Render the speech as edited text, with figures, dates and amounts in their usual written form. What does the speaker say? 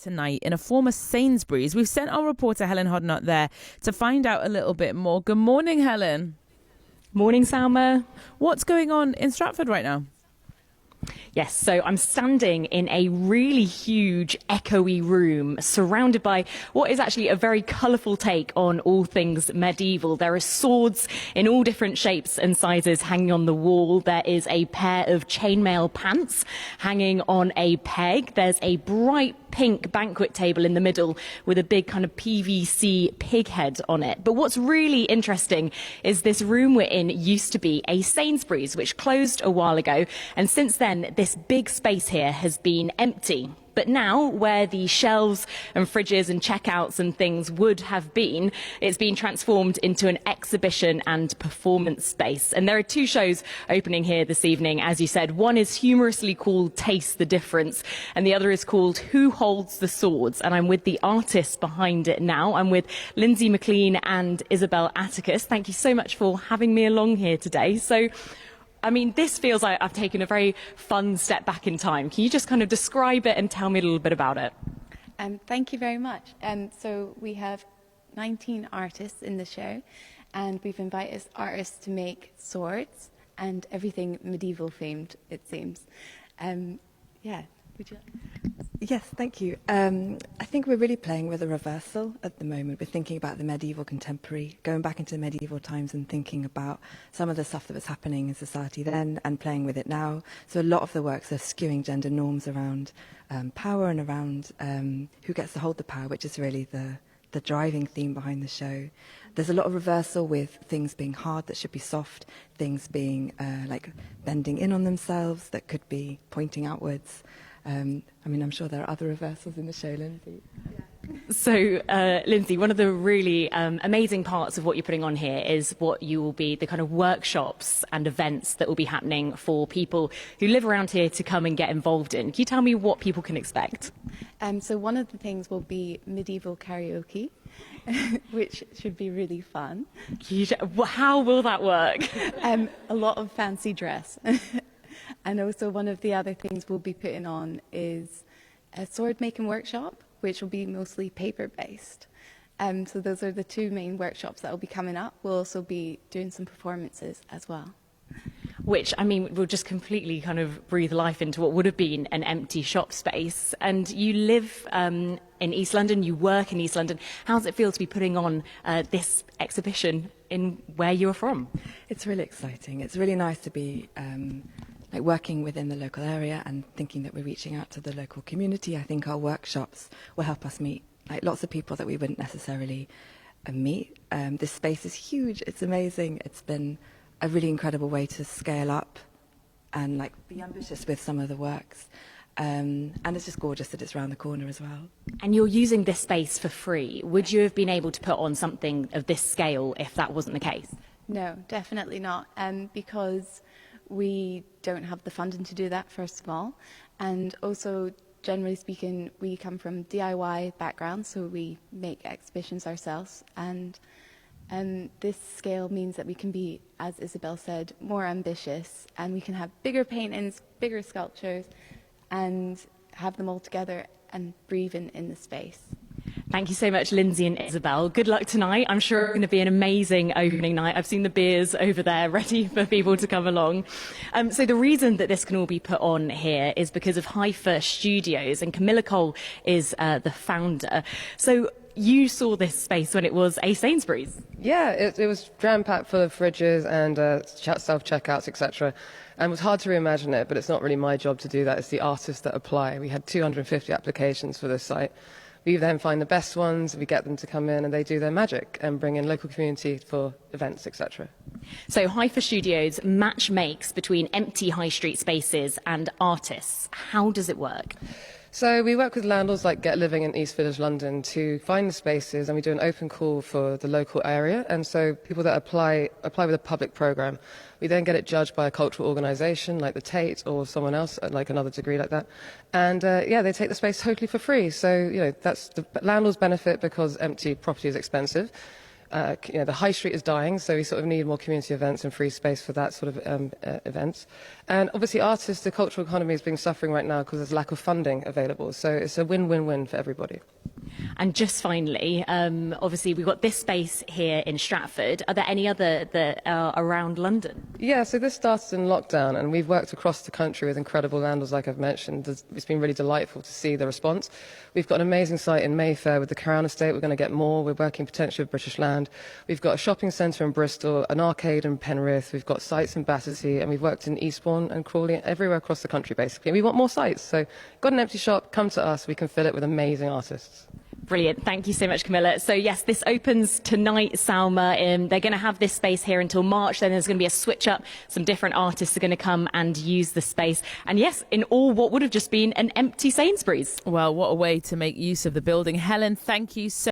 tonight in a former Sainsbury's. We've sent our reporter Helen Hodnott there to find out a little bit more. Good morning, Helen. Morning, Salma. What's going on in Stratford right now? Yes, so I'm standing in a really huge, echoey room surrounded by what is actually a very colourful take on all things medieval. There are swords in all different shapes and sizes hanging on the wall. There is a pair of chainmail pants hanging on a peg. There's a bright pink banquet table in the middle with a big kind of PVC pig head on it. But what's really interesting is this room we're in used to be a Sainsbury's, which closed a while ago. And since then, this big space here has been empty. But now, where the shelves and fridges and checkouts and things would have been, it's been transformed into an exhibition and performance space. And there are two shows opening here this evening, as you said. One is humorously called Taste the Difference, and the other is called Who Holds the Swords? And I'm with the artists behind it now. I'm with Lindsay McLean and Isabel Atticus. Thank you so much for having me along here today. So, I mean, this feels like I've taken a very fun step back in time. Can you just kind of describe it and tell me a little bit about it? Thank you very much. So we have 19 artists in the show, and we've invited artists to make swords and everything medieval themed, it seems. Yeah, would you like? Yes, thank you. I think we're really playing with a reversal at the moment. We're thinking about the medieval contemporary, going back into medieval times and thinking about some of the stuff that was happening in society then and playing with it now. So a lot of the works are skewing gender norms around power and around who gets to hold the power, which is really the driving theme behind the show. There's a lot of reversal with things being hard that should be soft, things being like bending in on themselves that could be pointing outwards. I mean, I'm sure there are other reversals in the show, Lindsay. Yeah. So, Lindsay, one of the really amazing parts of what you're putting on here is what you will be the kind of workshops and events that will be happening for people who live around here to come and get involved in. Can you tell me what people can expect? So one of the things will be medieval karaoke, which should be really fun. How will that work? A lot of fancy dress. And also one of the other things we'll be putting on is a sword making workshop, which will be mostly paper based. So those are the two main workshops that will be coming up. We'll also be doing some performances as well. Which, I mean, will just completely kind of breathe life into what would have been an empty shop space. And you live in East London, you work in East London. How does it feel to be putting on this exhibition in where you're from? It's really exciting. It's really nice to be like working within the local area and thinking that we're reaching out to the local community. I think our workshops will help us meet like lots of people that we wouldn't necessarily meet. This space is huge. It's amazing. It's been a really incredible way to scale up and like be ambitious with some of the works. And it's just gorgeous that it's around the corner as well. And you're using this space for free. Would you have been able to put on something of this scale if that wasn't the case? No, definitely not. Because we don't have the funding to do that, first of all. And also, generally speaking, we come from DIY backgrounds, so we make exhibitions ourselves. And this scale means that we can be, as Isabel said, more ambitious, and we can have bigger paintings, bigger sculptures, and have them all together and breathe in the space. Thank you so much, Lindsay and Isabel. Good luck tonight. I'm sure it's going to be an amazing opening night. I've seen the beers over there ready for people to come along. So the reason that this can all be put on here is because of Hypha Studios, and Camilla Cole is the founder. So you saw this space when it was a Sainsbury's. Yeah, it was jam-packed full of fridges and self-checkouts, etc. And it was hard to reimagine it, but it's not really my job to do that. It's the artists that apply. We had 250 applications for this site. We then find the best ones, we get them to come in and they do their magic and bring in local community for events, etc. So Hypha Studios match makes between empty high street spaces and artists. How does it work? So we work with landlords like Get Living in East Village, London, to find the spaces, and we do an open call for the local area. And so people that apply with a public programme. We then get it judged by a cultural organisation like the Tate or someone else at like another degree like that. And yeah, they take the space totally for free. So, you know, that's the landlord's benefit because empty property is expensive. The high street is dying, so we sort of need more community events and free space for that sort of events. And obviously artists, the cultural economy is being suffering right now because there's lack of funding available. So it's a win-win-win for everybody. And just finally, obviously we've got this space here in Stratford. Are there any other that are around London? Yeah, so this started in lockdown, and we've worked across the country with incredible landlords, like I've mentioned. It's been really delightful to see the response. We've got an amazing site in Mayfair with the Crown Estate. We're going to get more. We're working potentially with British Land. We've got a shopping centre in Bristol, an arcade in Penrith. We've got sites in Battersea, and we've worked in Eastbourne and Crawley, everywhere across the country, basically. And we want more sites. So, got an empty shop, come to us. We can fill it with amazing artists. Brilliant. Thank you so much, Camilla. So, yes, this opens tonight, Salma. They're going to have this space here until March. Then there's going to be a switch up. Some different artists are going to come and use the space. And, yes, in all what would have just been an empty Sainsbury's. Well, what a way to make use of the building. Helen, thank you so